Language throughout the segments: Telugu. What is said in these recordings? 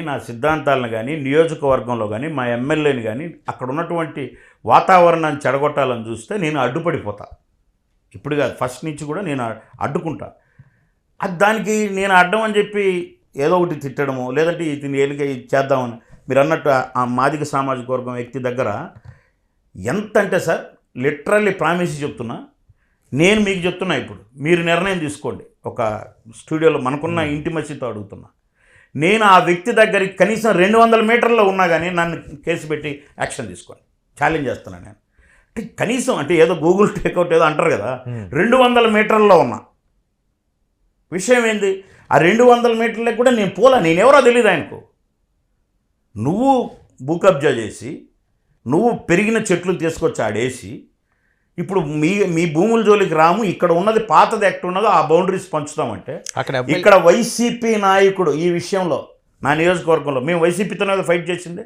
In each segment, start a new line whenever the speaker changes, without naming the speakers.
నా సిద్ధాంతాలను కానీ నియోజకవర్గంలో కానీ మా ఎమ్మెల్యేని కానీ అక్కడ ఉన్నటువంటి వాతావరణాన్ని చెడగొట్టాలని చూస్తే నేను అడ్డుపడిపోతా. ఇప్పుడు కాదు, ఫస్ట్ నుంచి కూడా నేను అడ్డుకుంటా. అది దానికి నేను అడ్డం అని చెప్పి ఏదో ఒకటి తిట్టడము, లేదంటే ఇది ఏలిక చేద్దామని మీరు అన్నట్టు ఆ మాదిగ సామాజిక వర్గం వ్యక్తి దగ్గర ఎంత అంటే సార్, లిటరల్లీ ప్రామిస్ చెప్తున్నా, నేను మీకు చెప్తున్నా, ఇప్పుడు మీరు నిర్ణయం తీసుకోండి. ఒక స్టూడియోలో మనకున్న ఇంటిమసీతో అడుగుతున్నా, నేను ఆ వ్యక్తి దగ్గరికి కనీసం 200 మీటర్లో ఉన్నా కానీ నన్ను కేసు పెట్టి యాక్షన్ తీసుకోండి, ఛాలెంజ్ చేస్తున్నాను నేను. అంటే కనీసం అంటే ఏదో గూగుల్ టేక్అవుట్ ఏదో అంటారు కదా, 200 మీటర్లలో ఉన్నా. విషయం ఏంది, ఆ 200 మీటర్లకు కూడా నేను పోలా, నేనెవరో తెలియదు ఆయనకు. నువ్వు భూ కబ్జా చేసి, నువ్వు పెరిగిన చెట్లు తీసుకొచ్చి ఆడేసి, ఇప్పుడు మీ భూముల జోలికి రాము, ఇక్కడ ఉన్నది పాతది ఎక్కడ ఉన్నదో ఆ బౌండరీస్ పంచుతామంటే, ఇక్కడ వైసీపీ నాయకుడు ఈ విషయంలో నా నియోజకవర్గంలో మేము వైసీపీతోనే ఫైట్ చేసింది,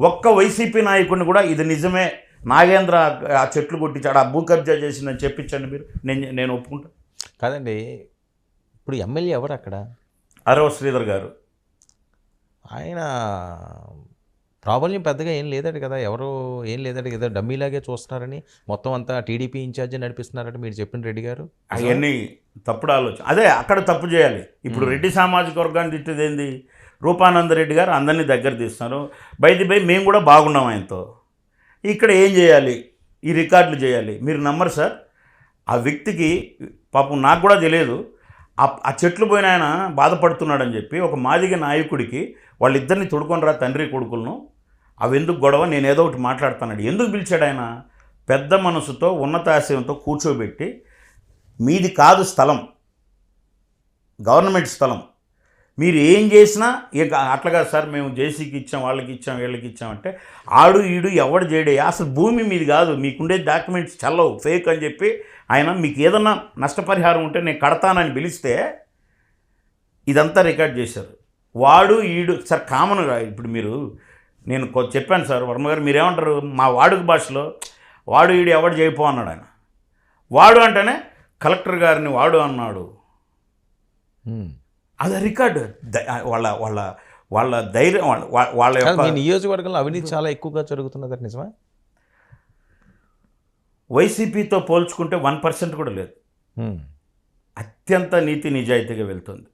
ఒక్క వైసీపీ నాయకుడిని కూడా ఇది నిజమే నాగేంద్ర ఆ చెట్లు కొట్టించాడు, ఆ భూ కబ్జా చేసిందని చెప్పించండి మీరు, నేను ఒప్పుకుంటా.
కాదండి, ఇప్పుడు ఎమ్మెల్యే ఎవరు అక్కడ?
అరవ శ్రీధర్ గారు.
ఆయన ప్రాబల్యం పెద్దగా ఏం లేదట కదా, ఎవరు ఏం లేదట కదా, డమ్మీలాగే చూస్తున్నారని, మొత్తం అంతా టీడీపీ ఇన్ఛార్జి నడిపిస్తున్నారట మీరు చెప్పిన రెడ్డి గారు.
అవన్నీ తప్పుడు ఆలోచన. అదే అక్కడ తప్పు చేయాలి. ఇప్పుడు రెడ్డి సామాజిక వర్గాన్ని తిట్టేది ఏంది, రూపానందరెడ్డి గారు అందరినీ దగ్గర తీస్తున్నారు. బై మేము కూడా బాగున్నాం ఆయనతో. ఇక్కడ ఏం చేయాలి, ఈ రికార్డులు చేయాలి. మీరు నమ్మరు సార్, ఆ వ్యక్తికి పాపం నాకు కూడా తెలియదు, ఆ చెట్లు పోయిన ఆయన బాధపడుతున్నాడని చెప్పి ఒక మాదిగ నాయకుడికి వాళ్ళిద్దరిని తొడుకొని రా తండ్రి కొడుకులను, అవి ఎందుకు గొడవ, నేను ఏదో ఒకటి మాట్లాడుతున్నాడు. ఎందుకు పిలిచాడు ఆయన, పెద్ద మనసుతో ఉన్నతాశయంతో కూర్చోబెట్టి, మీది కాదు స్థలం, గవర్నమెంట్ స్థలం, మీరు ఏం చేసినా ఇక అట్లాగా సార్, మేము జేసీకి ఇచ్చాం, వాళ్ళకి ఇచ్చాం, వీళ్ళకి ఇచ్చామంటే ఆడు ఈడు ఎవడు చేయడే, అసలు భూమి మీది కాదు, మీకుండే డాక్యుమెంట్స్ చల్లవు, ఫేక్ అని చెప్పి ఆయన మీకు ఏదన్నా నష్టపరిహారం ఉంటే నేను కడతానని పిలిస్తే ఇదంతా రికార్డ్ చేశారు. వాడు ఈడు సార్ కామన్గా ఇప్పుడు మీరు, నేను చెప్పాను సార్ వర్మ గారు, మీరేమంటారు, మా వాడుక భాషలో వాడు ఈడు ఎవడు చేయపో అన్నాడు ఆయన. వాడు అంటేనే కలెక్టర్ గారిని వాడు అన్నాడు, అది రికార్డు. వాళ్ళ వాళ్ళ వాళ్ళ ధైర్యం, వాళ్ళ యొక్క
నియోజకవర్గంలో అవినీతి చాలా ఎక్కువగా జరుగుతున్నది నిజమా?
వైసీపీతో పోల్చుకుంటే 1% కూడా లేదు. అత్యంత నీతి నిజాయితీగా వెళ్తుంది.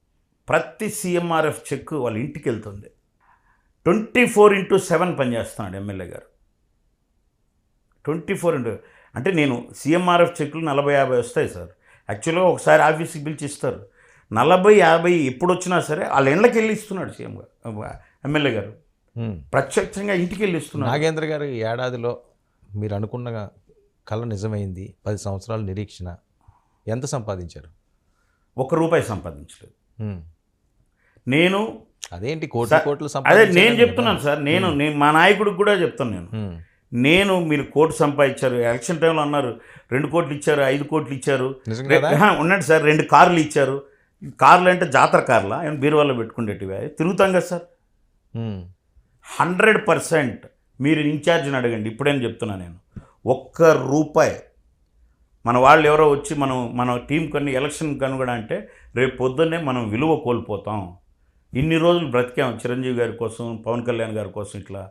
ప్రతి సీఎంఆర్ఎఫ్ చెక్ వాళ్ళ ఇంటికి వెళ్తుంది. 24/7 పనిచేస్తున్నాడు ఎమ్మెల్యే గారు. 24 అంటే నేను సీఎంఆర్ఎఫ్ చెక్లు 40-50 వస్తాయి సార్. యాక్చువల్గా ఒకసారి ఆఫీస్కి పిలిచి ఇస్తారు. 40-50 ఎప్పుడు వచ్చినా సరే వాళ్ళ ఇళ్ళకి వెళ్ళి ఇస్తున్నాడు సీఎం గారు, ఎమ్మెల్యే గారు ప్రత్యక్షంగా ఇంటికి వెళ్ళి ఇస్తున్నాడు.
నాగేంద్ర గారు ఏడాదిలో మీరు అనుకున్న కళ నిజమైంది, 10 సంవత్సరాల నిరీక్షణ, ఎంత సంపాదించారు?
₹1 సంపాదించలేదు. నేను
అదేంటి కోట్లు
అదే నేను చెప్తున్నాను సార్, నేను మా నాయకుడికి కూడా చెప్తాను. నేను మీరు కోటి సంపాదించారు, ఎలక్షన్ టైంలో అన్నారు 2 కోట్లు ఇచ్చారు, 5 కోట్లు ఇచ్చారు, ఉన్నట్టు సార్ 2 కార్లు ఇచ్చారు. కార్లు అంటే జాతర కార్లా, బీరువాలో పెట్టుకునేటివి తిరుగుతాం కదా సార్. 100% మీరు ఇన్ఛార్జిని అడగండి, ఇప్పుడేం చెప్తున్నా నేను, ₹1 మన వాళ్ళు ఎవరో వచ్చి మన టీం కొన్ని ఎలక్షన్ కనుగొన అంటే రేపు పొద్దున్నే మనం విలువ కోల్పోతాం. ఇన్ని రోజులు బ్రతికాం చిరంజీవి గారి కోసం, పవన్ కళ్యాణ్ గారి కోసం, ఇట్లా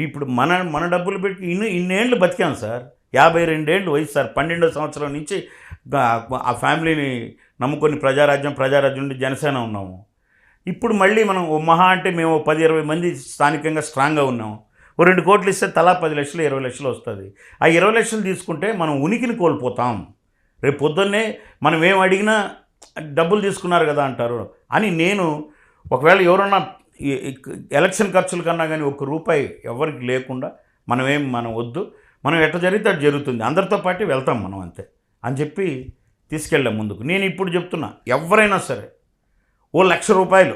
ఇప్పుడు మన డబ్బులు పెట్టి ఇన్నేళ్ళు బతికాం సార్. 52 ఏళ్ళు వయసు సార్. 12వ సంవత్సరం నుంచి ఆ ఫ్యామిలీని నమ్ముకొని ప్రజారాజ్యం నుండి జనసేన ఉన్నాము. ఇప్పుడు మళ్ళీ మనం మహా అంటే మేము 10-20 మంది స్థానికంగా స్ట్రాంగ్గా ఉన్నాము. 2 కోట్లు ఇస్తే తలా 10 లక్షలు 20 లక్షలు వస్తుంది. ఆ 20 లక్షలు తీసుకుంటే మనం ఉనికిని కోల్పోతాం. రేపు పొద్దున్నే మనం ఏం అడిగినా డబ్బులు తీసుకున్నారు కదా అంటారు అని నేను, ఒకవేళ ఎవరన్నా ఎలక్షన్ ఖర్చుల కన్నా కానీ ₹1 ఎవరికి లేకుండా మనం వద్దు, మనం ఎట్లా జరిగితే అది జరుగుతుంది, అందరితో పాటు వెళ్తాం మనం అంతే అని చెప్పి తీసుకెళ్ళాం ముందుకు. నేను ఇప్పుడు చెప్తున్నా, ఎవరైనా సరే ₹1,00,000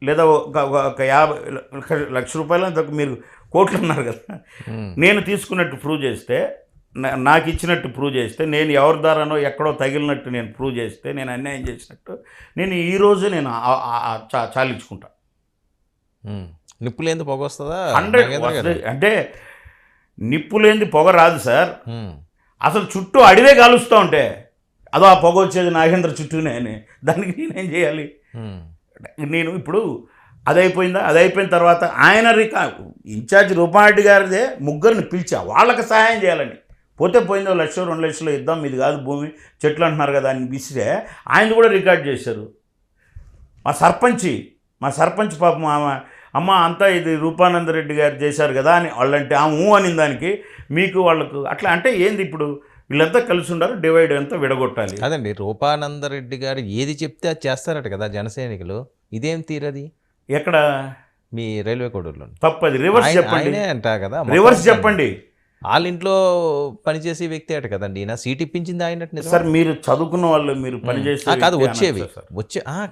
లేదా ఒక 50 లక్ష రూపాయలు, అంతకు మీరు కోట్లు అన్నారు కదా, నేను తీసుకున్నట్టు ప్రూవ్ చేస్తే, నాకు ఇచ్చినట్టు ప్రూవ్ చేస్తే, నేను ఎవరి ద్వారానో ఎక్కడో తగిలినట్టు నేను ప్రూవ్ చేస్తే, నేను అన్యాయం చేసినట్టు నేను ఈరోజు నేను చాలించుకుంటా.
నిప్పులేంది పొగ వస్తుందా?
100 అంటే నిప్పులేంది పొగ రాదు సార్. అసలు చుట్టూ అడివే కాలుస్తూ ఉంటే అదో ఆ పొగ వచ్చేది నాగేంద్ర చుట్టూనే అని, దానికి నేనేం చేయాలి? నేను ఇప్పుడు అది అయిపోయిందా? అది అయిపోయిన తర్వాత ఆయన ఇన్ఛార్జ్ రూపారెడ్డి గారిదే ముగ్గురిని పిలిచా వాళ్ళకి సహాయం చేయాలని. పోతే పోయిందో 1,00,000 2 లక్షలు ఇద్దాం, ఇది కాదు భూమి చెట్లు అంటున్నారు కదా అని పిలిస్తే ఆయన కూడా రికార్డ్ చేశారు. మా సర్పంచ్ పాపం అమ్మ అంతా ఇది రూపానందరెడ్డి గారు చేశారు కదా అని వాళ్ళంటే అనిన దానికి మీకు వాళ్ళకు అట్లా అంటే ఏంది ఇప్పుడు వీళ్ళంతా కలిసి ఉండారు, డివైడ్ అంతా విడగొట్టాలి.
అదండి, రూపానందరెడ్డి గారు ఏది చెప్తే అది చేస్తారట కదా జన సైనికులు. ఇదేం తీరది
ఎక్కడ
మీ రైల్వే కోడూరులో
తప్పది? రివర్స్ చెప్పండి,
ఆయనే అంట కదా,
రివర్స్ చెప్పండి.
వాళ్ళ ఇంట్లో పనిచేసే వ్యక్తి అట కదండి ఈయన. సీట్ ఇప్పించింది ఆయన.
సార్ మీరు చదువుకున్న వాళ్ళు, మీరు పనిచేసే
కాదు వచ్చేవి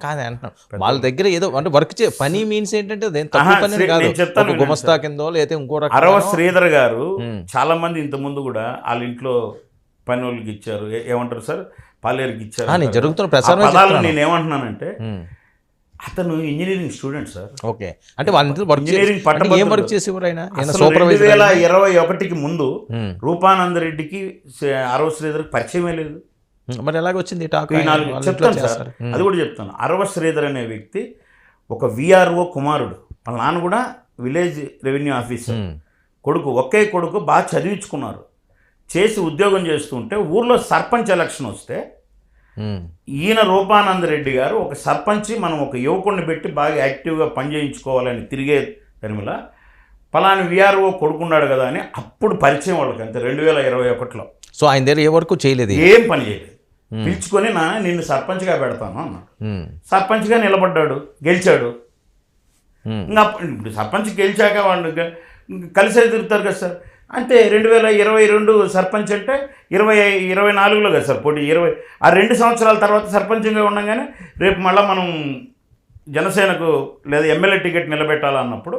కాదు అంటున్నాను. వాళ్ళ దగ్గర ఏదో అంటే వర్క్ పని మీన్స్ ఏంటంటే తక్కువ పని కాదు, గుమస్తా కిందో లేకపోతే ఇంకో రకం.
అరవ శ్రీధర్ గారు చాలా మంది ఇంతకుముందు కూడా వాళ్ళ ఇంట్లో పని వాళ్ళకి ఇచ్చారు, ఏమంటారు సార్, పాలేరుకి ఇచ్చారు.
నేను జరుగుతున్న ప్రసారం
నేను ఏమంటున్నానంటే అతను ఇంజనీరింగ్ స్టూడెంట్ సార్.
ఓకే, అంటే వాళ్ళ వర్క్
ఇంజనీరింగ్
ఏం వర్క్ చేసేవారు ఆయన?
2021 ముందు రూపానందరెడ్డికి అరవ శ్రీధర్కి పరిచయమే లేదు.
మరి ఎలాగ వచ్చింది
చెప్తాను సార్, అది కూడా చెప్తాను. అరవ శ్రీధర్ అనే వ్యక్తి ఒక విఆర్ఓ కుమారుడు, వాళ్ళ నాన్న కూడా విలేజ్ రెవెన్యూ ఆఫీసర్ కొడుకు, ఒకే కొడుకు, బాగా చదివించుకున్నారు. చేసి ఉద్యోగం చేస్తుంటే ఊర్లో సర్పంచ్ ఎలక్షన్ వస్తే ఈయన రూపానందరెడ్డి గారు ఒక సర్పంచ్ మనం ఒక యువకుడిని పెట్టి బాగా యాక్టివ్గా పనిచేయించుకోవాలని తిరిగే టైంలో పలాని విఆర్ఓ కొడుకున్నాడు కదా అని అప్పుడు పరిచయం వాళ్ళకి అంతే 2021లో.
సో ఆయన దగ్గర ఏ వరకు చేయలేదు,
ఏం పని చేయలేదు. పిలుచుకొని నిన్ను సర్పంచ్గా పెడతాను అన్నాడు. సర్పంచ్గా నిలబడ్డాడు, గెలిచాడు. ఇంకా ఇప్పుడు సర్పంచ్ గెలిచాక వాళ్ళు కలిసే తిరుగుతారు కదా సార్. అంటే 2022 సర్పంచ్ అంటే 2024లో కదా సార్ పోటీ. ఆ 2 సంవత్సరాల తర్వాత సర్పంచ్గా ఉండగానే రేపు మళ్ళీ మనం జనసేనకు లేదా ఎమ్మెల్యే టికెట్ నిలబెట్టాలన్నప్పుడు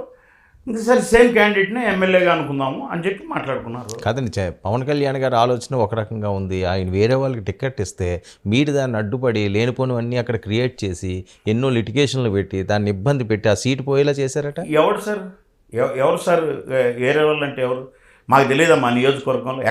ఇంకా సరే సేమ్ క్యాండిడేట్ని ఎమ్మెల్యేగా అనుకుందాము అని చెప్పి మాట్లాడుకున్నారు.
కాదండి, పవన్ కళ్యాణ్ గారి ఆలోచన ఒక రకంగా ఉంది. ఆయన వేరే వాళ్ళకి టికెట్ ఇస్తే మీరు దాన్ని అడ్డుపడి లేనిపోనివన్నీ అక్కడ క్రియేట్ చేసి ఎన్నో లిటిగేషన్లు పెట్టి దాన్ని ఇబ్బంది పెట్టి ఆ సీటు పోయేలా చేశారట.
ఎవరు సార్ వేరే వాళ్ళు అంటే ఎవరు మాకు తెలియదమ్మా నియోజకవర్గంలో.